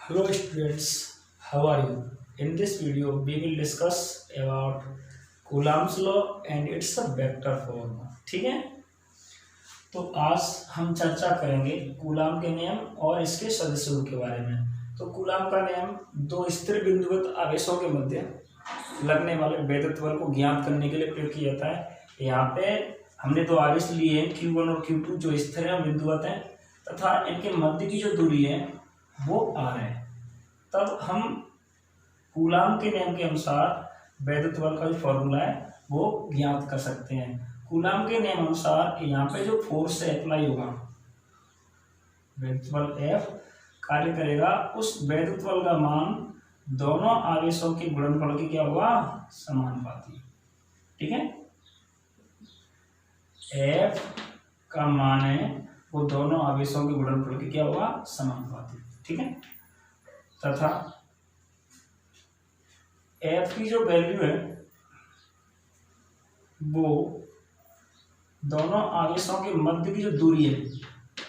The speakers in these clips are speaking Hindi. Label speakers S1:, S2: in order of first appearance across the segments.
S1: Hello students, how are you? In this video, we will discuss about Coulomb's law and its a vector form. ठीक है, तो आज हम चर्चा करेंगे कूलाम के नियम और इसके सदस्यों के बारे में। तो कूलाम का नियम दो स्थिर बिंदुवत आवेशों के मध्य लगने वाले वैद्युत बल को ज्ञात करने के लिए प्रयोग किया जाता है। यहाँ पे हमने दो आवेश लिए हैं Q1 और Q2 जो स्थिर हैं बिंदुवत हैं तथा इनके मध्य की जो दूरी है वो R है। तब हम कूलाम के नियम के अनुसार वैद्युत बल का जो फॉर्मूला है वो ज्ञात कर सकते हैं। कूलाम के नियम अनुसार यहाँ पे जो फोर्स अप्लाई होगा, वैद्युत बल F कार्य करेगा, उस वैद्युत बल का मान दोनों आवेशों के गुणनफल की क्या होगा, समानुपाती। ठीक है, F का मान है वो दोनों आवेशों के गुणनफल की क्या होगा, समानुपाती। ठीक है, तथा F की जो वैल्यू है वो दोनों आवेशों के मध्य की जो दूरी है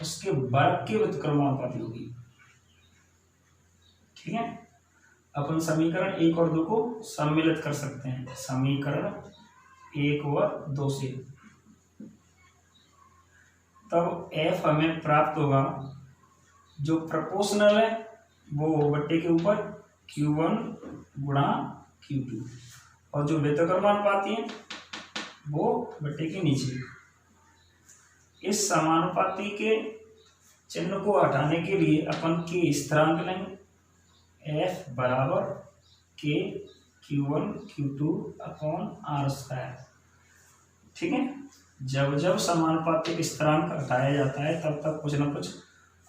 S1: उसके वर्ग के व्युत्क्रमानुपाती होगी। ठीक है, अपन समीकरण 1 और 2 को सम्मिलित कर सकते हैं, समीकरण 1 और 2 से। तब F हमें प्राप्त होगा जो प्रोपोर्शनल है वो बट्टे के ऊपर Q1 गुणा Q2 और जो व्युत्क्रमानुपाती है वो बट्टे के नीचे। इस समानुपाती के चिन्ह को हटाने के लिए अपन के स्थिरांक लेंगे, F बराबर K Q1 Q2 upon R square. ठीक है, जब जब समानुपातिक स्थिरांक हटाया जाता है तब तक कुछ ना कुछ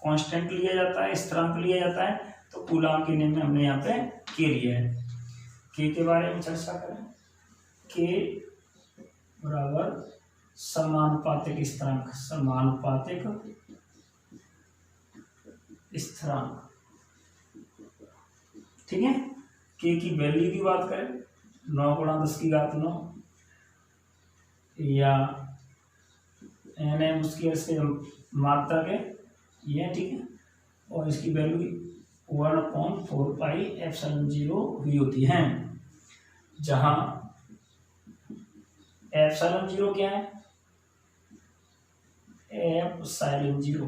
S1: कांस्टेंट लिया जाता है, स्थिरांक लिया जाता है। तो कूलाम के नियम में हमने यहाँ पे K लिया है। K के बारे में चर्चा करें, K बराबर समानुपातिक स्थिरांक, समानुपातिक स्थिरांक। ठीक है, K की वैल्यू की बात करें 9 गुणा 10 की घात 9 या N उसकी इसके मात्रा के ये। ठीक है, और इसकी वैल्यू 1/4 पाई एप्सिलॉन 0 हुई होती है, जहां एप्सिलॉन 0 क्या है, एप्सिलॉन 0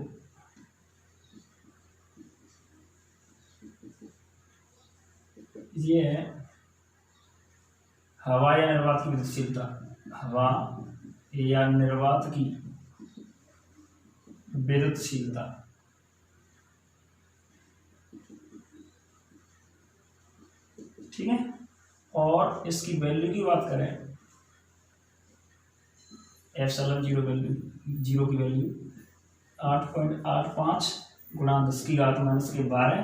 S1: ये है हवा या निर्वात की गतिशीलता, हवा या निर्वात की विद्युतशीलता। ठीक है, और इसकी वैल्यू की बात करें, एप्सिलॉन 0 वैल्यू 0 की वैल्यू 8.85 गुणा 10 की घात -12।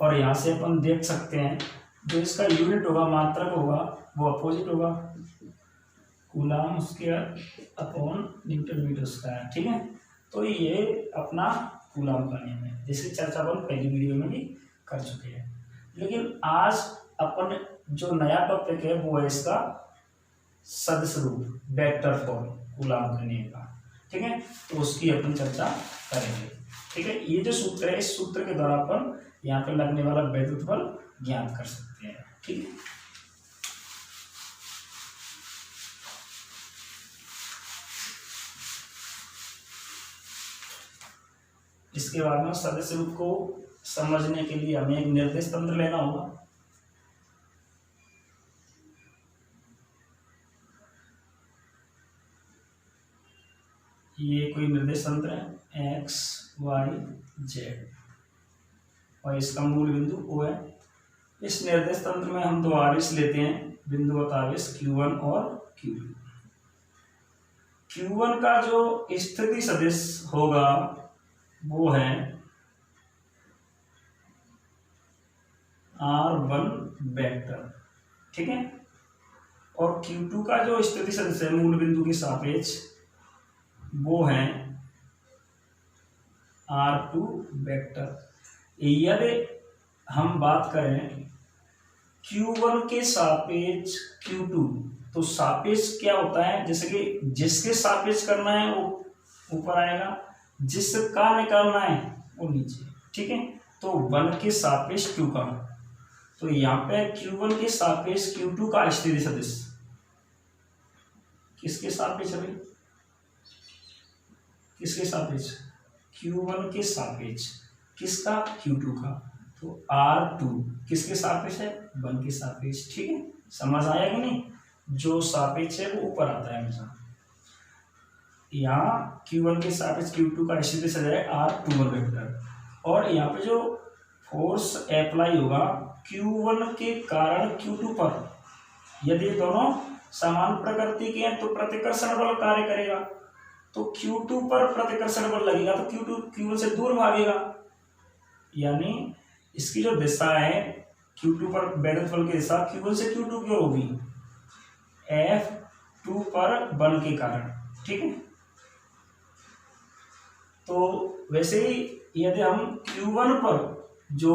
S1: और यहाँ से अपन देख सकते हैं जो इसका यूनिट होगा, मात्रक होगा, वो अपोजिट होगा, coulomb square upon newton meter square. ठीक है, तो ये अपना कूलाम का नियम है जिसकी चर्चा अपन पहली वीडियो में भी कर चुके हैं। लेकिन आज अपन जो नया टॉपिक है वो है इसका सदिश रूप, वेक्टर फॉर्म कूलाम का नियम का। ठीक है, तो उसकी अपन चर्चा करेंगे। ठीक है, ये जो सूत्र है इस सूत्र के द्वारा अपन यहाँ पे लगने वाला वैद्युत बल ज्ञात कर सकते हैं। ठीक है, इसके बाद में सदिश रूप को समझने के लिए हमें एक निर्देश तंत्र लेना होगा। ये कोई निर्देश तंत्र है X Y Z और इसका मूल बिंदु O है। इस निर्देश तंत्र में हम दो आवेश लेते हैं, बिंदुवत आवेश Q1 और Q2। Q1 का जो स्थिति सदिश होगा वो है R1 वेक्टर। ठीक है, और Q2 का जो स्थिति सदिश है मूल बिंदु के सापेक्ष वो है R2 वेक्टर। यदि हम बात करें Q1 के सापेक्ष Q2, तो सापेक्ष क्या होता है, जैसे कि जिसके सापेक्ष करना है वो ऊपर आएगा, जिसका निकालना है वो नीचे। ठीक है, तो तो 1 के सापेक्ष q का, तो यहाँ पे q1 के सापेक्ष q2 का स्थिति सदिश किसके सापेक्ष है भाई, किसके सापेक्ष, q1 के सापेक्ष किसका, q2 का, तो R2 किसके सापेक्ष है, 1 के सापेक्ष। ठीक है, समझ आया कि नहीं, जो सापेक्ष है वो ऊपर आता है हमेशा। यहाँ q1 के सापेक्ष q2 का स्थिति सदिश है R21 वेक्टर, और यहाँ पे जो फोर्स अप्लाई होगा q1 के कारण q2 पर, यदि दोनों समान प्रकृति के हैं तो प्रतिकर्षण बल कार्य करेगा, तो q2 पर प्रतिकर्षण बल लगेगा तो q2 q1 से दूर भागेगा, यानी इसकी जो दिशा है q2 पर वैद्युत बल की दिशा q1 से q2 की ओर होगी, F2 पर बल के कारण। ठीक है, तो वैसे ही यदि हम q1 पर जो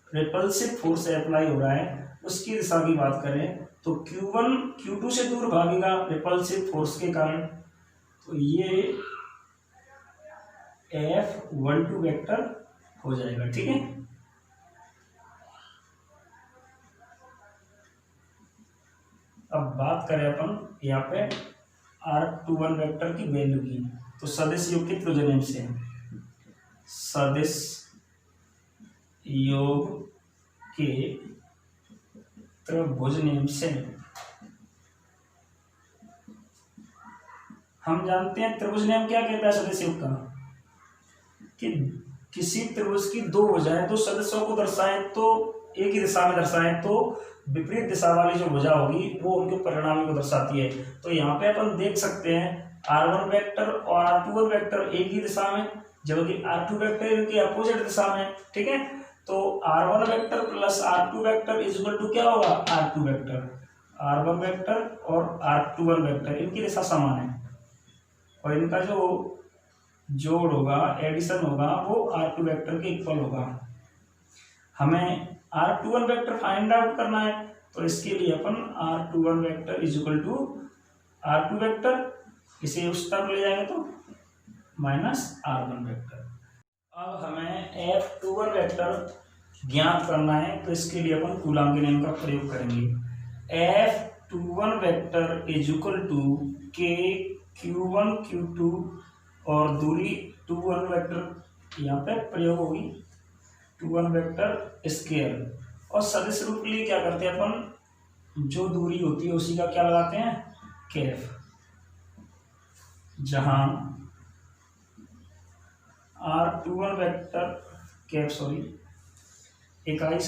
S1: रिपल्सिव फोर्स अप्लाई हो रहा है उसकी दिशा की बात करें तो q1 q2 से दूर भागेगा रिपल्सिव फोर्स के कारण, तो ये F12 वेक्टर हो जाएगा। ठीक है, अब बात करें अपन यहाँ पे R21 वेक्टर की वैल्यू की, तो सदिश योग के त्रिभुज से, सदिश योग के त्रिभुज नियम से हम जानते हैं त्रिभुज नियम क्या कहता है सदिश योग का, कि किसी त्रिभुज की दो भुजाएं दो सदस्यों को दर्शाएं तो एक ही दिशा में दर्शाएं तो विपरीत दिशा वाली जो भुजा होगी वो उनके परिणामी को दर्शाती है। तो यहाँ पे अपन देख सकते हैं R1 वेक्टर और R21 वेक्टर एक ही दिशा में, जबकि R2 वेक्टर इनकी अपोजिट दिशा में। ठीक है, तो R1 vector plus R2 vector is equal to क्या होगा, R2 वेक्टर, R1 वेक्टर और R21 वेक्टर इनकी दिशा समान है, और इनका जो जोड़ होगा, एडिशन होगा, वो R2 वेक्टर के इक्वल होगा। हमें R21 वेक्टर फाइंड आउट करना है, तो इसके लिए अपन R21 vector is equal to R2 vector, इसे उस तरफ ले जाएंगे तो माइनस R1 वेक्टर। अब हमें F21 वेक्टर ज्ञात करना है, तो इसके लिए अपन कूलॉम के नियम का प्रयोग करेंगे। F21 vector is equal to K Q1 Q2 और दूरी 21 वेक्टर यहाँ पे प्रयोग होगी, 21 वेक्टर स्केयर, और सदिश रूप के लिए क्या करते हैं अपन, जो दूरी होती है उसी का क्या लगाते हैं, कैफ, जहां R21 वेक्टर कैफ इकाई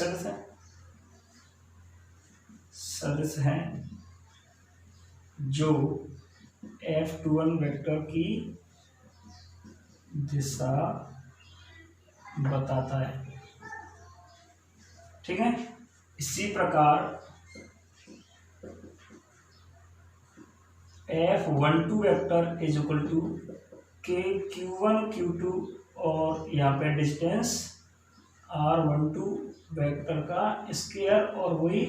S1: सदिश है जो F21 वेक्टर की दिशा बताता है। ठीक है, इसी प्रकार F12 vector is equal to K Q1 Q2 और यहाँ पे डिस्टेंस R12 वेक्टर का स्क्वायर, और वही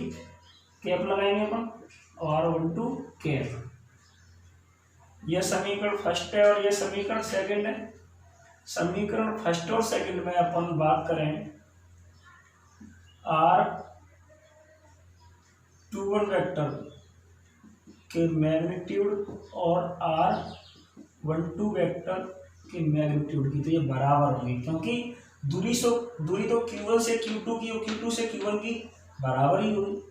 S1: कैप लगाएंगे अपन, R12 कैप। यह समीकरण फर्स्ट है और यह समीकरण सेकंड है। समीकरण फर्स्ट और सेकंड में अपन बात करें R21 वेक्टर के मैग्नीट्यूड और R12 वेक्टर के मैग्नीट्यूड की, तो ये बराबर होंगे, क्योंकि दूरी तो Q1 से Q2 की और Q2 से Q1 की बराबर ही होगी।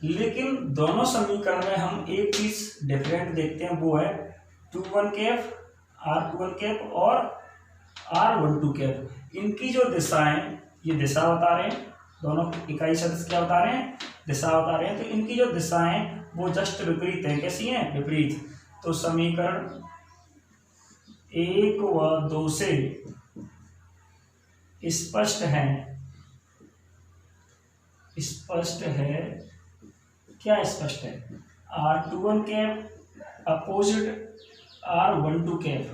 S1: लेकिन दोनों समीकरण में हम एक चीज डिफरेंट देखते हैं, वो है 21 कैप, R21 कैप और R12 कैप। इनकी जो दिशाएं, ये दिशा बता रहे हैं, दोनों इकाई सदिश क्या बता रहे हैं, दिशा बता रहे हैं, तो इनकी जो दिशाएं वो जस्ट विपरीत है। कैसी हैं, विपरीत। तो समीकरण 1 व 2 से स्पष्ट है, क्या स्पष्ट है, R21 cap opposite R12 cap.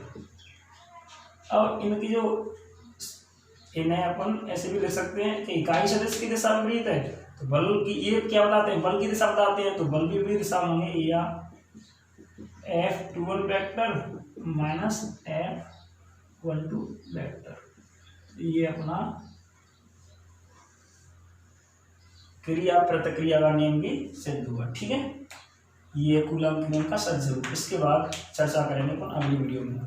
S1: और इनकी जो, इन्हें अपन ऐसे भी लिख सकते हैं कि इकाई सदिश की दिशा विपरीत है, तो बल की, ये क्या बताते हैं, बल की दिशा बताते हैं, तो बल भी विपरीत दिशा होंगे, या F21 vector minus F12 vector. ये अपना क्रिया प्रतिक्रिया का नियम भी सिद्ध हुआ। ठीक है, ये कूलम के नियम का सच जरूर। इसके बाद चर्चा करेंगे अपन अगली वीडियो में।